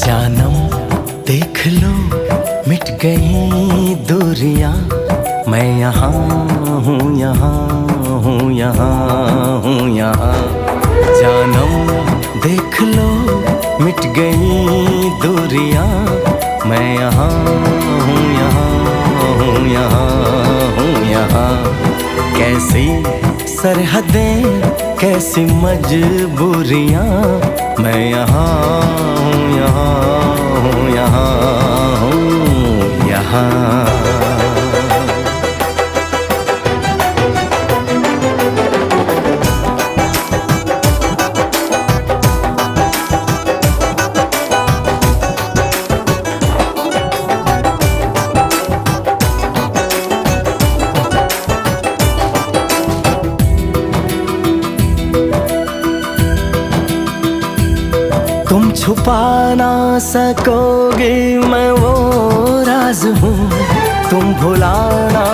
जानम देख लो मिट गई दूरियां, मैं यहाँ हूँ, यहाँ हूँ, यहाँ हूँ, यहाँ। जानम देख लो मिट गई दूरियां, मैं यहाँ हूँ, यहाँ हूँ, यहाँ हूँ, यहाँ। कैसी सरहदें कैसी मजबूरियां, मैं यहाँ हूँ, यहाँ हूँ, यहाँ हूँ, यहाँ। तुम छुपा ना सकोगे मैं वो राज हूँ, तुम भुला ना